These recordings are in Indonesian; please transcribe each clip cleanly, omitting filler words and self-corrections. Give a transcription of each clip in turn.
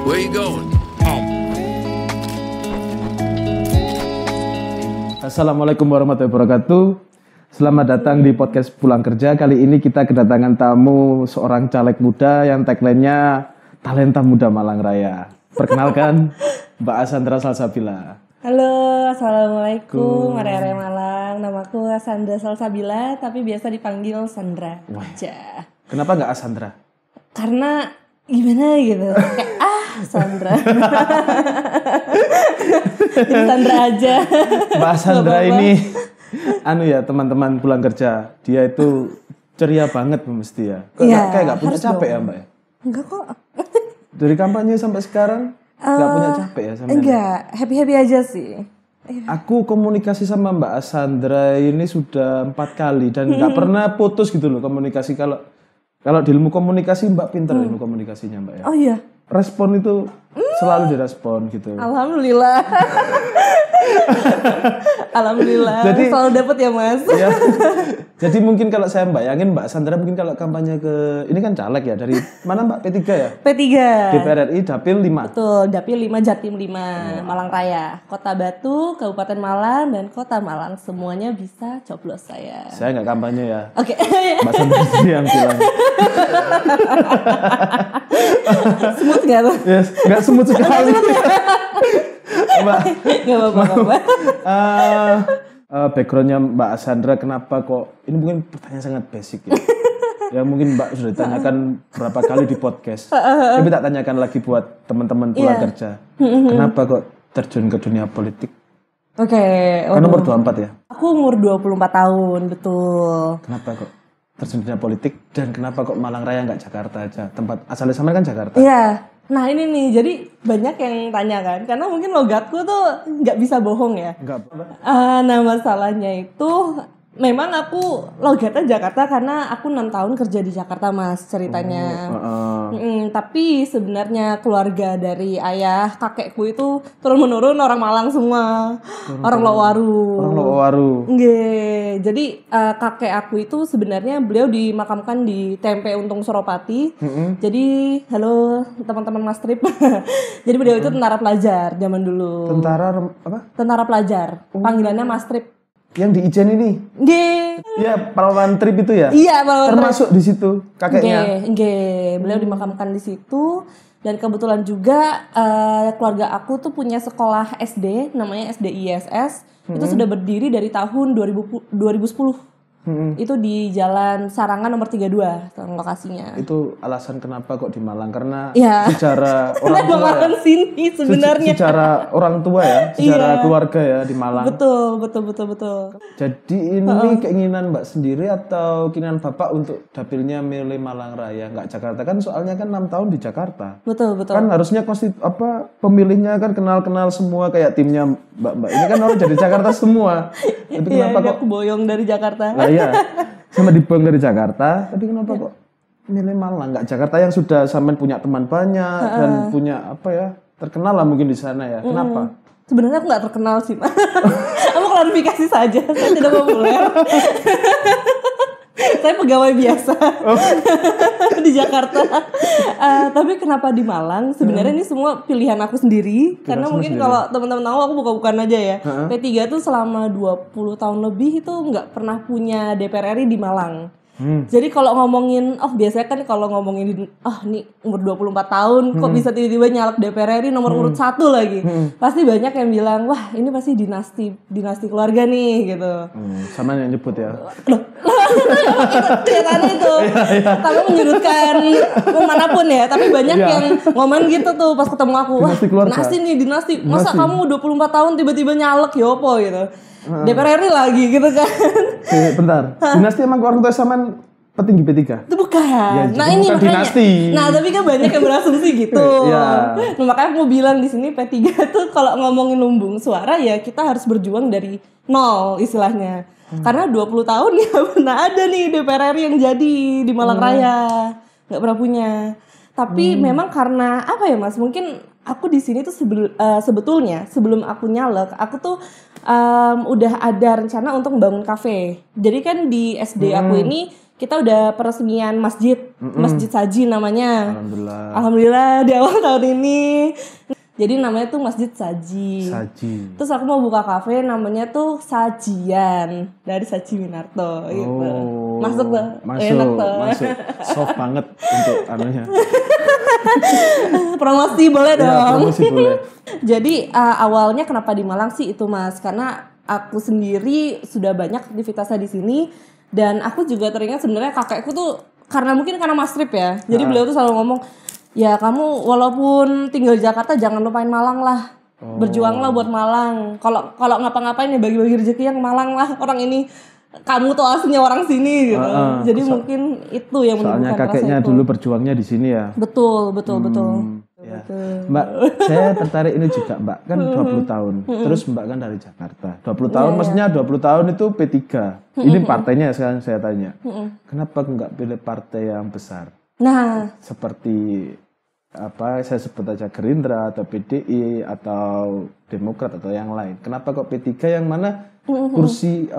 Where you going? Assalamualaikum warahmatullahi wabarakatuh. Selamat datang di podcast Pulang Kerja. Kali ini kita kedatangan tamu seorang caleg muda yang tagline-nya Talenta Muda Malang Raya. Perkenalkan Mbak Asandra Salsabila. Halo, assalamualaikum, area Malang. Namaku Asandra Salsabila, tapi biasa dipanggil Sandra aja. Kenapa nggak Asandra? Karena gimana gitu, kayak Sandra. Jadi Sandra aja. Mbak Sandra ini, teman-teman pulang kerja, dia itu ceria banget mesti ya. Kayak nggak punya capek ya Mbak ya? Enggak kok. Dari kampanye sampai sekarang nggak punya capek ya sampai? Enggak, happy aja sih. Aku komunikasi sama Mbak Asandra ini sudah 4 kali dan nggak pernah putus gitu loh komunikasi. Kalau di ilmu komunikasi Mbak pinter ilmu komunikasinya Mbak ya. Oh iya. Respon itu selalu direspon gitu. Alhamdulillah. Alhamdulillah. Jadi, selalu dapat ya Mas. Ya, jadi mungkin kalau saya bayangin Mbak Sandra mungkin kalau kampanye ke ini kan caleg ya dari mana Mbak P3 ya? P3. DPR RI Dapil 5. Betul, Dapil 5 Jatim 5 Malang Raya. Kota Batu, Kabupaten Malang dan Kota Malang semuanya bisa coblos saya. Saya nggak kampanye ya. Oke. Mbak Sandra sendiri yang bilang. Smooth nggak tuh? Yes, nggak semut sekali. Mbak, Nggak apa-apa. Backgroundnya Mbak Asandra kenapa kok ini mungkin pertanyaan sangat basic ya. Ya mungkin Mbak sudah ditanyakan berapa kali di podcast. Tapi tak tanyakan lagi buat teman-teman pulang kerja. Kenapa kok terjun ke dunia politik? Oke. Kan umur 24 ya? Aku umur 24 tahun, betul. Kenapa kok terjun ke dunia politik dan kenapa kok Malang Raya nggak Jakarta aja? Tempat asalnya sama kan Jakarta. Iya. Nah ini nih, jadi banyak yang tanya kan, karena mungkin logatku tuh nggak bisa bohong ya. Enggak apa. Nah masalahnya itu memang aku logatnya Jakarta karena aku 6 tahun kerja di Jakarta Mas ceritanya. Tapi sebenarnya keluarga dari ayah kakekku itu turun-menurun orang Malang semua. Orang Lowaru. Nggih. Jadi kakek aku itu sebenarnya beliau dimakamkan di TMP Untung Suropati. Jadi halo teman-teman Mas Trip. Jadi beliau itu tentara pelajar zaman dulu. Tentara apa? Tentara pelajar. Panggilannya Mas Trip. Yang di Ijen ini? Nggih. Iya, pahlawan Trip itu ya? Iya, pahlawan termasuk di situ kakeknya. Nggih. Beliau dimakamkan di situ dan kebetulan juga keluarga aku tuh punya sekolah SD namanya SD ISS. Itu sudah berdiri dari tahun 2010. Itu di Jalan Sarangan nomor 32 lokasinya. Itu alasan kenapa kok di Malang karena Ya. secara orang tua ya. Sini sebenarnya. Secara orang tua ya, secara keluarga ya di Malang. Betul. Jadi ini keinginan Mbak sendiri atau keinginan Bapak untuk dapilnya milih Malang Raya, nggak Jakarta kan soalnya kan 6 tahun di Jakarta. Betul. Kan harusnya pemilihnya kan kenal semua kayak timnya Mbak. Ini kan orang jadi Jakarta semua. Tapi kenapa kok aku boyong dari Jakarta? Nah, iya, sama dibuang dari Jakarta, tapi kenapa kok milih Malang, nggak Jakarta yang sudah sampean punya teman banyak dan punya terkenal lah mungkin di sana ya. Kenapa? Sebenarnya aku nggak terkenal sih, Pak. Aku klarifikasi saja, saya tidak populer. Saya pegawai biasa di Jakarta. Tapi kenapa di Malang? Sebenarnya ini semua pilihan aku sendiri. Karena mungkin kalau teman-teman tahu aku bukan aja ya. P3 tuh selama 20 tahun lebih itu nggak pernah punya DPR RI di Malang. Jadi kalau ngomongin, biasanya kan kalau ngomongin, nih umur 24 tahun, kok bisa tiba-tiba nyalek DPR RI nomor urut 1 lagi. Pasti banyak yang bilang, wah ini pasti dinasti keluarga nih, gitu. Sama yang nyebut ya. Kelihatannya itu. Tapi menyudutkan manapun ya, tapi banyak yang ngomong gitu tuh pas ketemu aku, wah dinasti. Masa kamu 24 tahun tiba-tiba nyalek, yopo gitu. DPR RI lagi gitu kan. Bentar, dinasti emang orang tua saman petinggi P3? Itu bukan. Ya, nah ini bukan makanya. dinasti. Nah tapi kan banyak yang berasumsi gitu. Ya. Nah, makanya aku mau bilang di sini P3 tuh kalau ngomongin lumbung suara ya kita harus berjuang dari nol istilahnya. Karena 20 tahun ya pernah ada nih DPR RI yang jadi di Malang Raya. Nggak pernah punya. Tapi memang karena apa ya Mas? Mungkin aku di sini tuh sebetulnya sebelum aku nyalek, aku tuh udah ada rencana untuk membangun kafe. Jadi kan di SD aku ini kita udah peresmian masjid Saji namanya. Alhamdulillah di awal tahun ini. Jadi namanya tuh Masjid Saji. Terus aku mau buka kafe namanya tuh Sajian dari Saji Winarto gitu. Masuk. Soft banget untuk anunya. Promosi boleh dong. Ya, promosi boleh. Jadi awalnya kenapa di Malang sih itu Mas? Karena aku sendiri sudah banyak aktivitasnya di sini dan aku juga teringat sebenarnya kakekku tuh karena Mas Rip ya. Jadi beliau tuh selalu ngomong, ya kamu walaupun tinggal di Jakarta jangan lupain Malang lah. Berjuanglah buat Malang. Kalau ngapa-ngapain ya bagi-bagi rezeki yang Malang lah. Orang ini kamu tuh aslinya orang sini gitu. Jadi mungkin itu yang soalnya kakeknya dulu berjuangnya di sini ya. Betul. Ya. Mbak, saya tertarik ini juga Mbak, kan 20 tahun. Terus Mbak kan dari Jakarta. 20 tahun maksudnya 20 tahun itu P3. Ini partainya sekarang saya tanya. Kenapa enggak pilih partai yang besar? Nah, seperti saya sebut aja Gerindra atau PDI atau Demokrat atau yang lain. Kenapa kok P3 yang mana kursi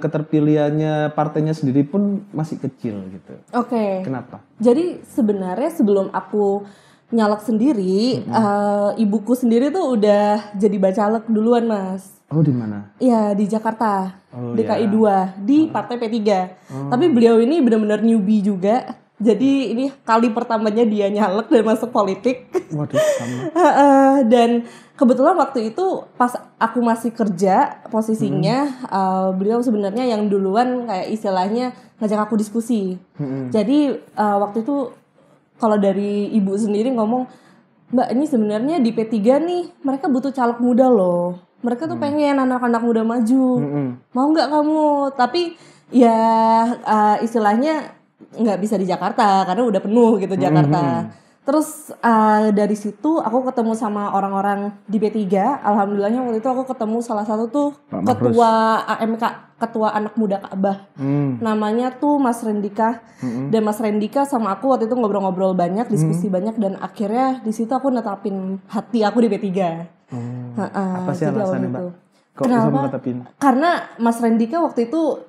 keterpilihannya partainya sendiri pun masih kecil gitu. Oke. Kenapa? Jadi sebenarnya sebelum aku nyalek sendiri, ibuku sendiri tuh udah jadi bacalek duluan, Mas. Oh, di mana? Iya, di Jakarta. DKI 2 di Partai P3. Tapi beliau ini benar-benar newbie juga. Jadi ini kali pertamanya dia nyalek dan masuk politik. Waduh, sama. Dan kebetulan waktu itu pas aku masih kerja posisinya, beliau sebenarnya yang duluan kayak istilahnya ngajak aku diskusi. Jadi waktu itu kalau dari ibu sendiri ngomong, Mbak ini sebenarnya di P3 nih mereka butuh caleg muda loh. Mereka tuh pengen anak-anak muda maju. Mau nggak kamu? Tapi ya istilahnya nggak bisa di Jakarta karena udah penuh gitu Jakarta. Terus dari situ aku ketemu sama orang-orang di P3. Alhamdulillahnya waktu itu aku ketemu salah satu tuh ketua AMK, ketua anak muda Ka'bah. Namanya tuh Mas Rendika. Dan Mas Rendika sama aku waktu itu ngobrol-ngobrol banyak, diskusi banyak dan akhirnya di situ aku netapin hati aku di P3. Apa sih alasannya Mbak? Kok bisa menetapin? Karena Mas Rendika waktu itu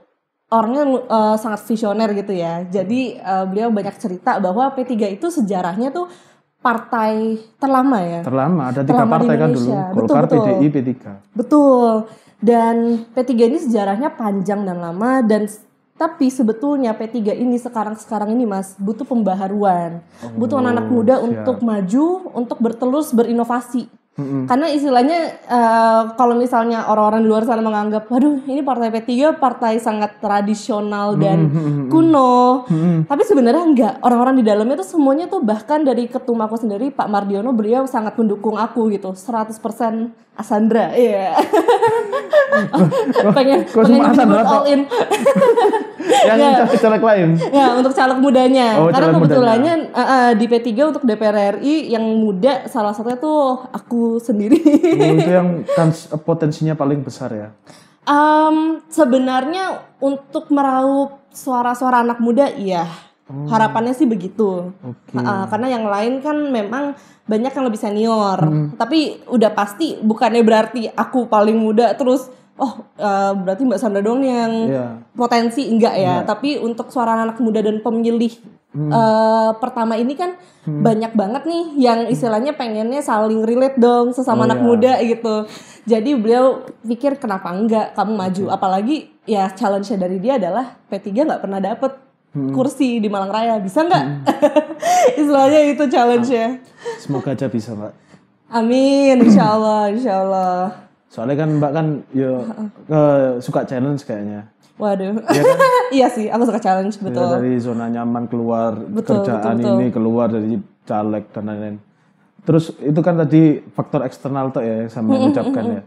orangnya sangat visioner gitu ya. Jadi beliau banyak cerita bahwa P3 itu sejarahnya tuh partai terlama ya. Terlama, ada 3 partai kan dulu. Golkar, PDI, P3. Betul. Dan P3 ini sejarahnya panjang dan lama dan tapi sebetulnya P3 ini sekarang ini Mas butuh pembaharuan. Butuh anak-anak muda untuk maju, untuk bertelus, berinovasi. Karena istilahnya kalau misalnya orang-orang di luar sana menganggap waduh ini partai P3 partai sangat tradisional dan kuno. Tapi sebenarnya enggak. Orang-orang di dalamnya tuh semuanya tuh bahkan dari ketum aku sendiri Pak Mardiono beliau sangat mendukung aku gitu. 100% Asandra. Iya. pengen disebut all in. Yang caleg lain. Ya, untuk caleg mudanya. Karena kebetulannya di P3 untuk DPR RI yang muda salah satunya tuh aku sendiri. Itu yang potensinya paling besar ya. Sebenarnya untuk meraup suara-suara anak muda iya. Harapannya sih begitu. Karena yang lain kan memang banyak yang lebih senior. Tapi udah pasti bukannya berarti aku paling muda terus berarti Mbak Sandra dong yang potensi enggak ya. Tapi untuk suara anak muda dan pemilih pertama ini kan banyak banget nih yang istilahnya pengennya saling relate dong sesama anak muda gitu. Jadi beliau pikir kenapa enggak kamu maju. Apalagi ya challenge-nya dari dia adalah P3 nggak pernah dapet kursi di Malang Raya, bisa nggak? Istilahnya itu challenge-nya. Semoga aja bisa Mbak. Amin, insya Allah. Soalnya kan Mbak kan suka challenge kayaknya. Waduh, ya kan? Iya sih, aku suka challenge betul. Ya, dari zona nyaman keluar kerjaan ini keluar dari caleg dan lain-lain. Terus itu kan tadi faktor eksternal tuh ya yang saya mengucapkan ya,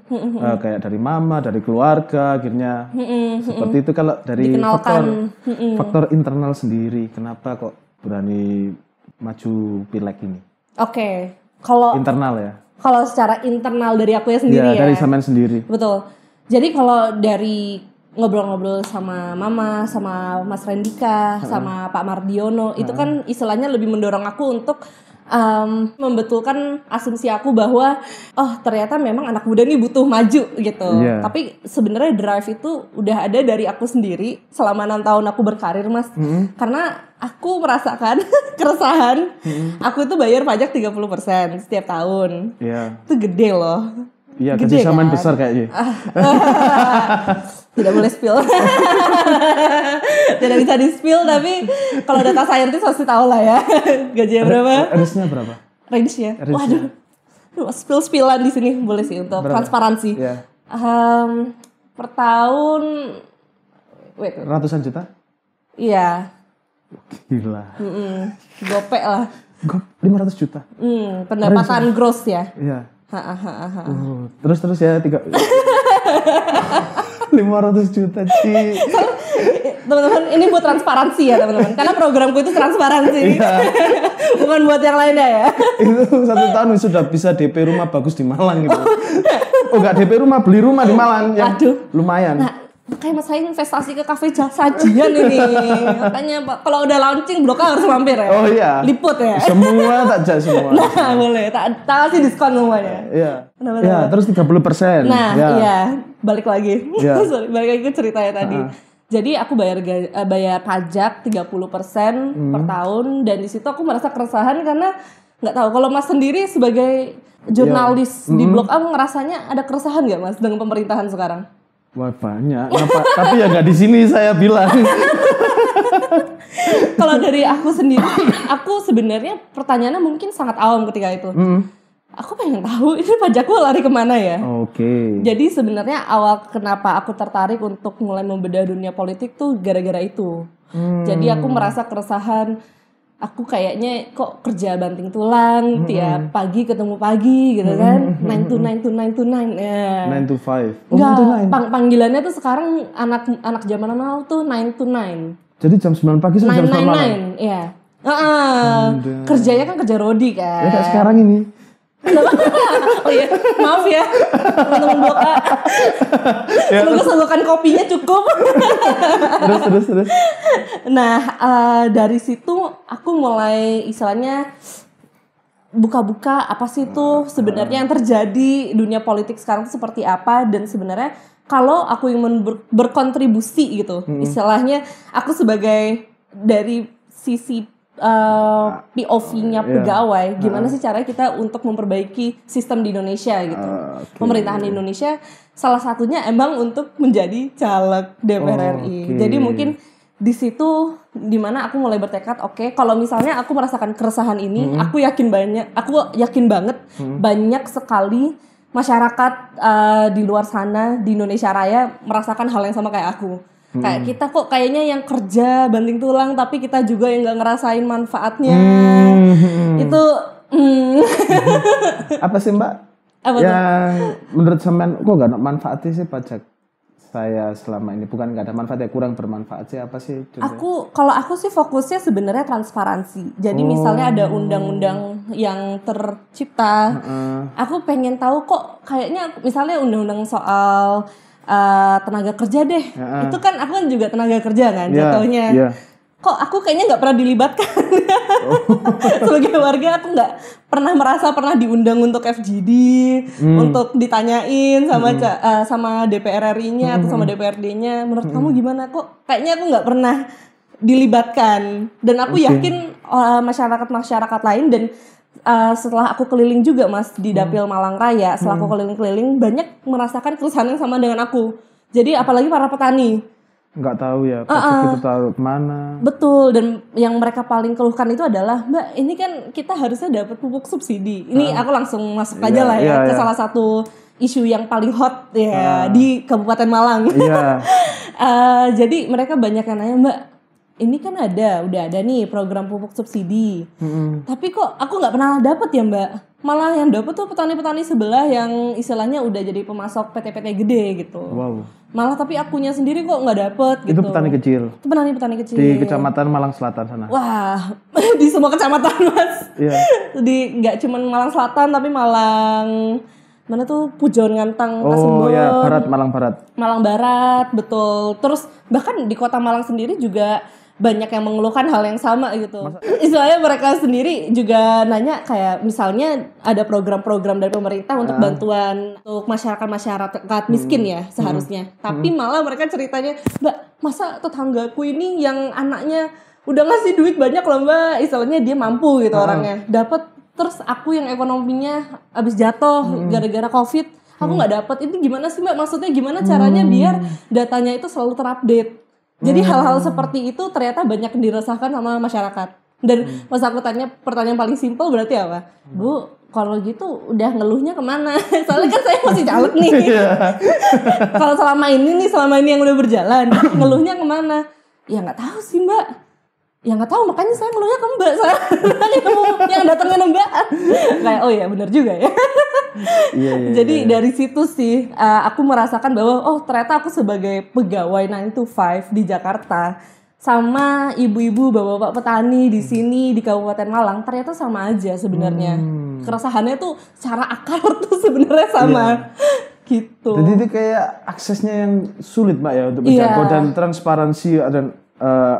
kayak dari mama, dari keluarga, akhirnya seperti itu. Kalau dari faktor internal sendiri, kenapa kok berani maju pileg ini? Oke, kalau internal ya. Kalau secara internal dari aku sendiri ya. Dari sampean sendiri. Betul. Jadi kalau dari ngobrol-ngobrol sama mama, sama Mas Rendika, sama Pak Mardiono, itu kan istilahnya lebih mendorong aku untuk membetulkan asumsi aku bahwa ternyata memang anak muda nih butuh maju gitu. Tapi sebenarnya drive itu udah ada dari aku sendiri selama 6 tahun aku berkarir, Mas. Karena aku merasakan keresahan. Aku itu bayar pajak 30% setiap tahun. Itu gede loh. Iya, kerjasama kan? Besar kayaknya. Tidak boleh spill. Tidak bisa di spill, tapi kalau data scientist pasti tahu lah ya. Gajinya berapa? Range-nya berapa? Range-nya. Waduh. Spill-spillan di sini boleh sih untuk berapa? Transparansi. Per tahun ratusan juta? Iya. Gila. Gopek lah. 500 juta. Pendapatan gross ya. Iya. Terus ya 500 juta sih. Teman-teman, ini buat transparansi ya teman-teman. Karena programku itu transparansi. Bukan buat yang lainnya ya. Itu 1 tahun sudah bisa DP rumah bagus di Malang gitu. Enggak DP rumah, beli rumah di Malang yang lumayan. Makanya Mas saya investasi ke kafe sajian ini. Makanya kalau udah launching Blok A harus mampir ya. Oh iya. Liput ya. Semua tak semua. Nah boleh. Tak kasih diskon semuanya. Iya. Ya terus 30%. Nah iya. Balik lagi. Sorry, balik lagi ke ceritanya tadi. Jadi aku bayar pajak 30% per tahun. Dan di situ aku merasa keresahan karena nggak tahu kalau Mas sendiri sebagai jurnalis di Blok A ngerasanya ada keresahan nggak Mas dengan pemerintahan sekarang? Wah banyak, tapi ya nggak di sini saya bilang. Kalau dari aku sendiri, aku sebenarnya pertanyaannya mungkin sangat awam ketika itu. Aku pengen tahu ini pajakku lari kemana ya. Oke. Jadi sebenarnya awal kenapa aku tertarik untuk mulai membedah dunia politik tuh gara-gara itu. Jadi aku merasa keresahan. Aku kayaknya kok kerja banting tulang tiap pagi ketemu pagi gitu kan. 9 to 9 to 9 to 9 ya. 9 to 5. Enggak, panggilannya tuh sekarang anak zaman now tuh 9 to 9. Jadi jam 9 pagi sampai jam 9 malam. 9, iya. Kerjanya kan kerja rodi kan. Ya kayak sekarang ini. Oh iya, maaf ya teman-teman Blok A. Semoga sanggukan kopinya cukup. Terus. Nah dari situ aku mulai istilahnya buka-buka apa sih itu sebenarnya yang terjadi dunia politik sekarang itu seperti apa, dan sebenarnya kalau aku ingin berkontribusi gitu, istilahnya aku sebagai dari sisi POV-nya pegawai, gimana sih caranya kita untuk memperbaiki sistem di Indonesia gitu. Pemerintahan di Indonesia salah satunya emang untuk menjadi caleg DPR RI. Jadi mungkin di situ dimana aku mulai bertekad, kalau misalnya aku merasakan keresahan ini, aku yakin banget banyak sekali masyarakat di luar sana di Indonesia Raya merasakan hal yang sama kayak aku. Kayak kita kok kayaknya yang kerja banting tulang tapi kita juga yang nggak ngerasain manfaatnya. Itu apa sih Mbak? Apa yang menurut sampean kok nggak ada manfaatnya sih pajak saya selama ini? Bukan nggak ada manfaatnya, kurang bermanfaat sih, apa sih? Kalau aku sih fokusnya sebenarnya transparansi. Jadi misalnya ada undang-undang yang tercipta, aku pengen tahu kok kayaknya misalnya undang-undang soal tenaga kerja deh, itu kan aku kan juga tenaga kerja kan jatuhnya. Kok aku kayaknya nggak pernah dilibatkan. Sebagai warga aku nggak pernah diundang untuk FGD, untuk ditanyain sama DPR RI-nya atau sama DPRD-nya. Menurut kamu gimana? Kok kayaknya aku nggak pernah dilibatkan. Dan aku yakin masyarakat lain dan setelah aku keliling juga Mas di Dapil Malang Raya, setelah aku keliling-keliling banyak merasakan keresahan yang sama dengan aku. Jadi apalagi para petani nggak tahu ya pajak itu taruh kemana. Betul, dan yang mereka paling keluhkan itu adalah, Mbak, ini kan kita harusnya dapat pupuk subsidi. Ini aku langsung masuk aja lah ya ke salah satu isu yang paling hot ya di Kabupaten Malang. Jadi mereka banyak yang nanya, Mbak, ini kan udah ada nih program pupuk subsidi. Tapi kok aku nggak pernah dapet ya Mbak? Malah yang dapet tuh petani-petani sebelah yang istilahnya udah jadi pemasok PT-PT gede gitu. Wow. Malah tapi akunya sendiri kok nggak dapet gitu. Itu petani kecil? Itu petani kecil. Di Kecamatan Malang Selatan sana? Wah, di semua kecamatan Mas. Iya. Nggak cuma Malang Selatan tapi Malang... Mana tuh Pujon Ngantang Kasembon. Oh ya, Malang Barat. Malang Barat, betul. Terus bahkan di kota Malang sendiri juga banyak yang mengeluhkan hal yang sama gitu. Istilahnya mereka sendiri juga nanya kayak misalnya ada program-program dari pemerintah untuk bantuan untuk masyarakat miskin ya seharusnya. Tapi malah mereka ceritanya, Mbak, masa tetanggaku ini yang anaknya udah ngasih duit banyak loh Mbak, istilahnya dia mampu gitu orangnya, dapat, terus aku yang ekonominya abis jatuh gara-gara COVID, aku nggak dapat. Ini gimana sih Mbak? Maksudnya gimana caranya biar datanya itu selalu terupdate? Jadi hal-hal seperti itu ternyata banyak dirasakan sama masyarakat. Dan pas aku tanya pertanyaan paling simpel berarti apa? Bu, kalau gitu udah ngeluhnya kemana? Soalnya kan saya masih caleg nih. Kalau selama ini yang udah berjalan, ngeluhnya kemana? Ya nggak tahu sih Mbak. Ya nggak tahu, makanya saya ngeluhnya ke Mbak. Saya yang datangnya Mbak. Kayak oh ya benar juga ya. Jadi dari situ sih aku merasakan bahwa oh ternyata aku sebagai pegawai 9 to 5 di Jakarta sama ibu-ibu bapak-bapak petani di sini di Kabupaten Malang ternyata sama aja sebenarnya. Keresahannya tuh secara akar tuh sebenarnya sama. Gitu. Jadi itu kayak aksesnya yang sulit Mbak ya untuk menjangkau dan transparansi dan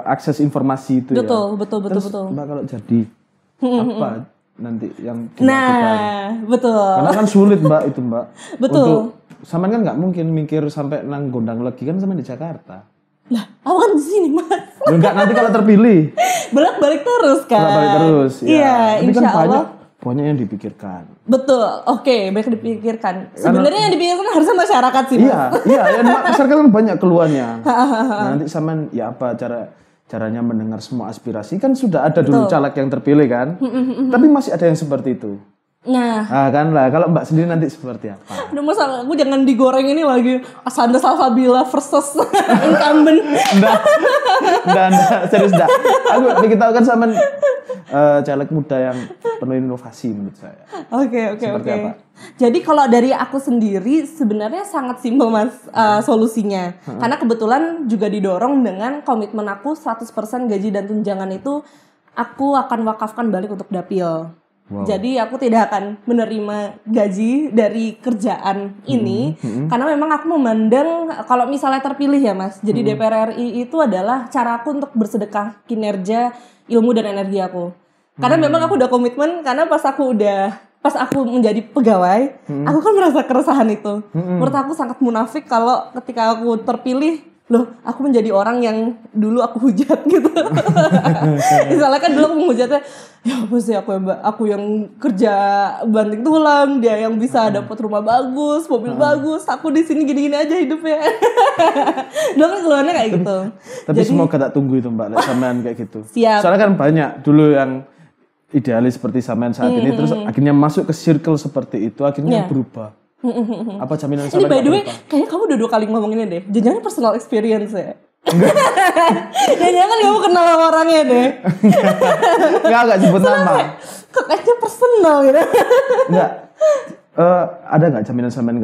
akses informasi itu betul, ya. Betul. Mbak kalau jadi apa nanti yang dilakukan? Betul. Karena kan sulit Mbak itu Mbak. Betul. Untuk Saman kan nggak mungkin mikir sampai nang Gondang lagi kan sama di Jakarta. Lah, aku kan di sini Mas. Enggak nanti kalau terpilih. Bolak-balik terus kan. Bolak-balik terus. Ya. Iya, insya kan Allah. Banyak yang dipikirkan. Betul, oke, banyak dipikirkan. Sebenarnya yang dipikirkan harusnya masyarakat sih. Iya, ya masyarakat kan banyak keluhannya. Nanti Saman ya apa caranya mendengar semua aspirasi kan sudah ada dulu caleg yang terpilih kan. Tapi masih ada yang seperti itu. Nah kan lah, kalau Mbak sendiri nanti seperti apa? Udah masa aku jangan digoreng ini lagi Asanda Salsabila versus incumbent. Enggak, serius enggak. Kita kan sama caleg muda yang penuh inovasi menurut saya. Oke. Jadi kalau dari aku sendiri sebenarnya sangat simpel Mas solusinya. Karena kebetulan juga didorong dengan komitmen aku 100% gaji dan tunjangan itu aku akan wakafkan balik untuk dapil. Wow. Jadi aku tidak akan menerima gaji dari kerjaan ini karena memang aku memandang kalau misalnya terpilih ya Mas. Jadi DPR RI itu adalah cara aku untuk bersedekah kinerja ilmu dan energi aku. Karena memang aku udah komitmen karena pas aku menjadi pegawai, aku kan merasa keresahan itu. Menurut aku sangat munafik kalau ketika aku terpilih loh, aku menjadi orang yang dulu aku hujat gitu. Misalnya kan dulu aku menghujatnya, ya apa sih aku yang kerja banting tulang, dia yang bisa dapat rumah bagus, mobil bagus, aku di sini gini-gini aja hidupnya. Dulu kan keluarnya kayak gitu. Tapi semoga tak tunggu itu Mbak, sampean kayak gitu. Siap. Soalnya kan banyak dulu yang idealis seperti sampean saat ini, terus akhirnya masuk ke circle seperti itu, akhirnya berubah. Apa jaminan sampai by the way, kayaknya kamu udah 2 kali ngomongin deh. Jangan personal experience ya. Jangan kamu kenal orangnya deh. Enggak sebut nama. Kayaknya personal gitu. Enggak. Ada nggak jaminan sampean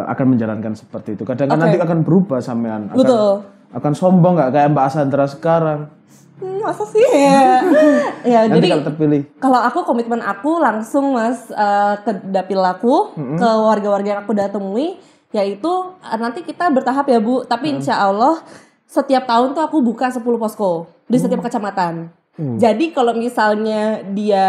akan menjalankan seperti itu? Kadang nanti akan berubah sampean. Akan sombong nggak kayak Mbak Asandra sekarang? Masa sih ya nanti jadi kalau terpilih. Kalau aku komitmen aku langsung Mas ke dapil aku, ke warga-warga yang aku datangi, yaitu nanti kita bertahap ya Bu, tapi insya Allah setiap tahun tuh aku buka 10 posko di setiap kecamatan. Jadi kalau misalnya dia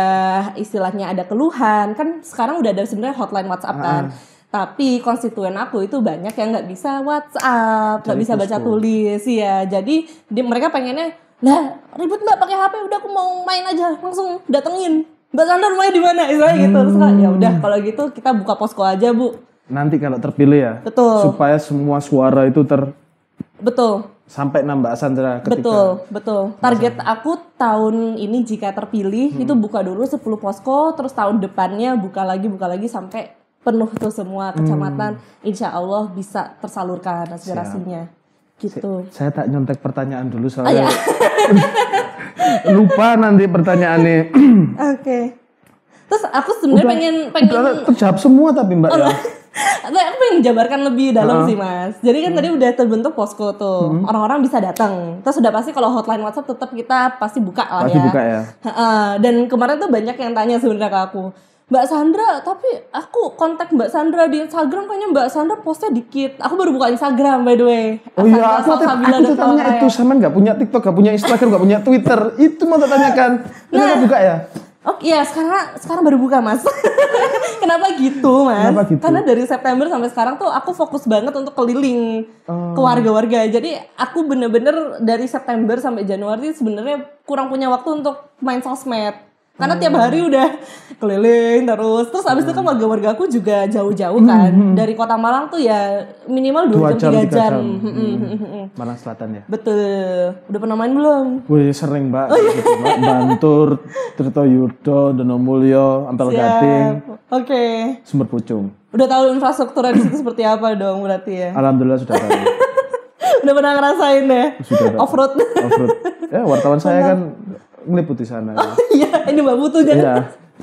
istilahnya ada keluhan, kan sekarang udah ada sebenarnya hotline WhatsApp kan. Tapi konstituen aku itu banyak yang nggak bisa WhatsApp, nggak bisa baca tulis ya. Jadi mereka pengennya, lah ribut Mbak pakai HP, udah aku mau main aja, langsung datengin. Mbak Sandra rumahnya di mana? Istilahnya gitu. Terus ya udah kalau gitu kita buka posko aja Bu. Nanti kalau terpilih ya. Betul. Supaya semua suara itu Betul. Sampai nambah Sandra ketika. Betul. Target aku tahun ini jika terpilih itu buka dulu 10 posko, terus tahun depannya buka lagi sampai penuh tuh semua kecamatan. Insya Allah bisa tersalurkan aspirasinya. Gitu. Saya tak nyontek pertanyaan dulu soalnya lupa nanti pertanyaannya. Oke. Terus aku sebenarnya pengen terjawab semua tapi Mbak ya. Aku pengen menjabarkan lebih dalam sih Mas. Jadi kan tadi udah terbentuk posko tuh, orang-orang bisa datang. Terus udah pasti kalau hotline WhatsApp tetap kita pasti buka lah ya. Pasti buka ya. Dan kemarin tuh banyak yang tanya sebenarnya ke aku, Mbak Sandra, tapi aku kontak Mbak Sandra di Instagram, kayaknya Mbak Sandra postnya dikit. Aku baru buka Instagram by the way. Oh iya, aku tanya itu, sama nggak punya TikTok, nggak punya Instagram, nggak punya Twitter, itu mau tanyakan. Kenapa buka ya? Oh iya, sekarang baru buka Mas. Kenapa gitu Mas? Kenapa gitu? Karena dari September sampai sekarang tuh aku fokus banget untuk keliling ke warga-warga. Jadi aku bener-bener dari September sampai Januari sebenarnya kurang punya waktu untuk main sosmed. Karena tiap hari udah keliling terus abis itu kan warga-warga aku juga jauh-jauh kan. Dari Kota Malang tuh ya minimal 2 jam 3 jam. Malang Selatan ya? Betul. Udah pernah main belum? Wih sering Mbak. Gitu, Mbak. Bantur, Tirtoyudo, Donomulyo, Ampel Gading. Oke. Sumber Pucung. Udah tahu infrastruktur di situ seperti apa dong berarti ya? Alhamdulillah sudah tahu. Udah pernah ngerasain ya? Sudah. Off-road. Ya wartawan saya kan meliputi sana. Oh, iya, ini Mbak butuh jalan. Iya,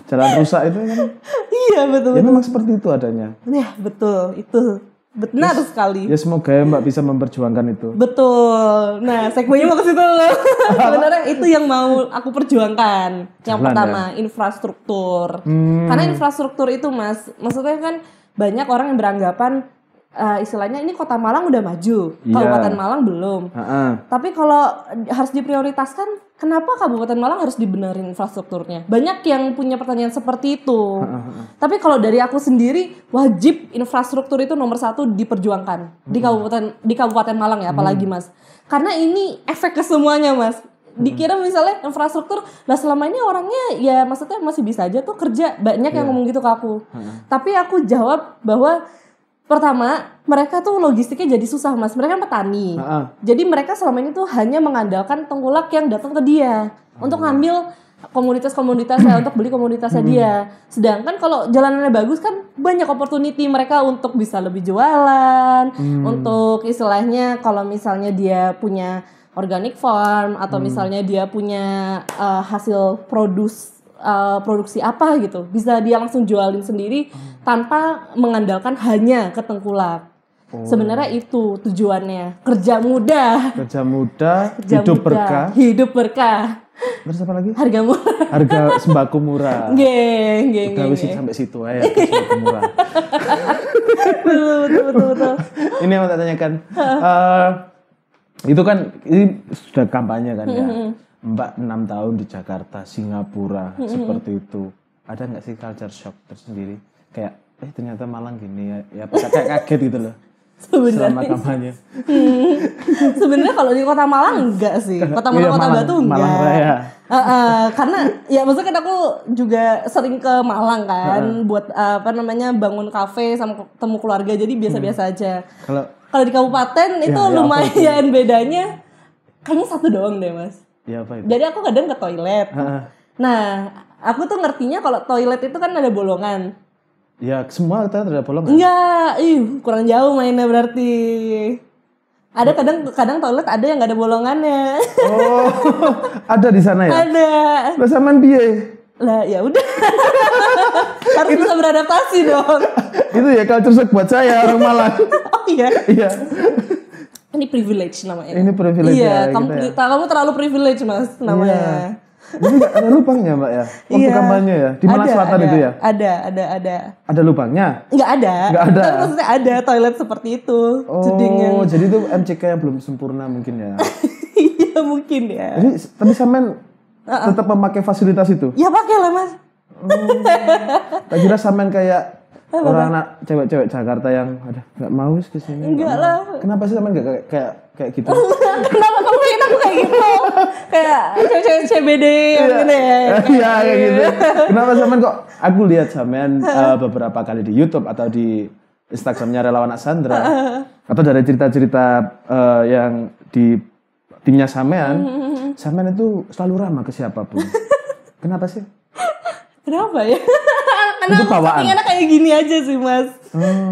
jalan rusak itu kan. Iya betul. Ya memang seperti itu adanya. Ya betul, itu benar sekali. Ya semoga ya Mbak bisa memperjuangkan itu. Betul. Nah, segue-nya mau ke situ loh. Sebenarnya itu yang mau aku perjuangkan. Yang pertama, infrastruktur. Karena infrastruktur itu Mas, maksudnya kan banyak orang yang beranggapan istilahnya ini Kota Malang udah maju, Kabupaten Malang belum. Tapi kalau harus diprioritaskan, kenapa Kabupaten Malang harus dibenerin infrastrukturnya? Banyak yang punya pertanyaan seperti itu. Tapi kalau dari aku sendiri, wajib infrastruktur itu nomor 1 diperjuangkan di Kabupaten Malang ya, apalagi Mas. Karena ini efek ke semuanya Mas. Dikira misalnya infrastruktur, lah selama ini orangnya ya maksudnya masih bisa aja tuh kerja. Banyak yang ngomong gitu ke aku. Tapi aku jawab bahwa pertama, mereka tuh logistiknya jadi susah Mas. Mereka kan petani. Jadi mereka selama ini tuh hanya mengandalkan tengkulak yang datang ke dia untuk ngambil komoditas-komoditasnya, untuk beli komoditasnya dia. Sedangkan kalau jalanannya bagus kan banyak opportunity mereka untuk bisa lebih jualan, untuk istilahnya kalau misalnya dia punya organic farm atau misalnya dia punya hasil produksi apa gitu, bisa dia langsung jualin sendiri tanpa mengandalkan hanya ke tengkulak. Sebenarnya itu tujuannya, kerja mudah, hidup berkah. Terus apa lagi? Harga murah. Harga sembako murah. Geng. Udah wis sampai situ aja, sembako murah. betul. Ini yang mau tak tanyakan. Itu kan ini sudah kampanye kan ya. Mbak 6 tahun di Jakarta, Singapura, seperti itu. Ada nggak sih culture shock tersendiri? Kayak, ternyata Malang gini ya kayak kaget gitu loh. Selama kampanye. Sebenarnya kalau di Kota Malang enggak sih. Kota Malang, Kota Batu enggak. Malang Raya. Karena ya maksudnya kan aku juga sering ke Malang kan buat bangun kafe sama ketemu keluarga, jadi biasa-biasa aja. Kalau di kabupaten itu lumayan bedanya. Kayaknya 1 doang deh Mas. Ya, apa itu? Jadi aku kadang ke toilet. Nah, aku tuh ngertinya kalau toilet itu kan ada bolongan. Ya, semua kita ada bolongan. Enggak, kurang jauh mainnya berarti. Ada kadang toilet ada yang nggak ada bolongannya. Oh, ada di sana ya? Ada. Lah sampean piye? Lah ya udah. Harus bisa beradaptasi dong. Itu ya culture shock buat saya orang Malang. Oh iya. Iya. Ini privilege namanya. Ini privilege iya, ya. Kamu terlalu privilege Mas namanya. Iya. Ini ada lubangnya Mbak ya? Waktu kampanye ya? Di Malang Selatan itu ya? Ada. Ada lubangnya? Enggak ada. Tapi maksudnya ada toilet seperti itu. Oh, jadi itu MCK yang belum sempurna mungkin ya? Iya mungkin ya. Jadi, tapi sampean tetap memakai fasilitas itu? Ya pakai lah Mas. Tak kira sampean kayak orang anak cewek-cewek Jakarta yang nggak mau ke sini. Enggak lah. Kenapa sih sampean nggak kayak gitu? Kenapa kamu pengen aku kayak gitu? Kayak cewek-cewek CBD yang gitu ya. Iya kayak gitu. Kenapa sampean kok? Aku lihat sampean beberapa kali di YouTube atau di Instagramnya Relawan Sandra atau dari cerita-cerita yang di timnya sampean itu selalu ramah ke siapapun. Kenapa sih? Kenapa ya? Karena itu bawaan. Karena kayak gini aja sih Mas.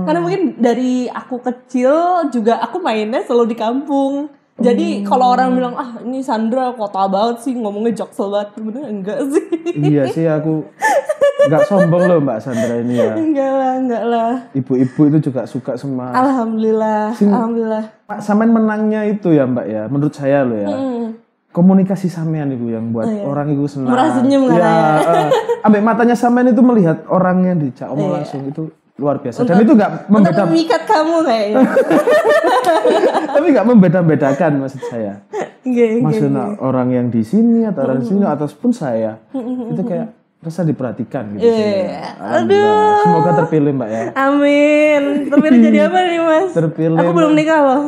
Karena mungkin dari aku kecil juga aku mainnya selalu di kampung. Jadi kalau orang bilang ini Sandra kota banget sih ngomongnya jaksel banget, bener enggak sih? Iya sih, aku nggak sombong loh Mbak Sandra ini ya. Enggak lah. Ibu-ibu itu juga suka sama. Alhamdulillah. Sampean menangnya itu ya Mbak ya, menurut saya loh ya. komunikasi sampean itu yang buat orang itu senang. Murah senyum kan ya. Ambek matanya sampean itu melihat orang yang dijak omong langsung itu luar biasa. Dan itu enggak untuk memikat kamu kayaknya. Tapi enggak membeda-bedakan maksud saya. Maksudnya orang yang di sini atau orang di sini ataupun saya itu kayak rasa diperhatikan gitu. Aduh. Semoga terpilih Mbak ya. Amin. Terpilih jadi apa nih Mas? Terpilih. Aku belum nikah loh.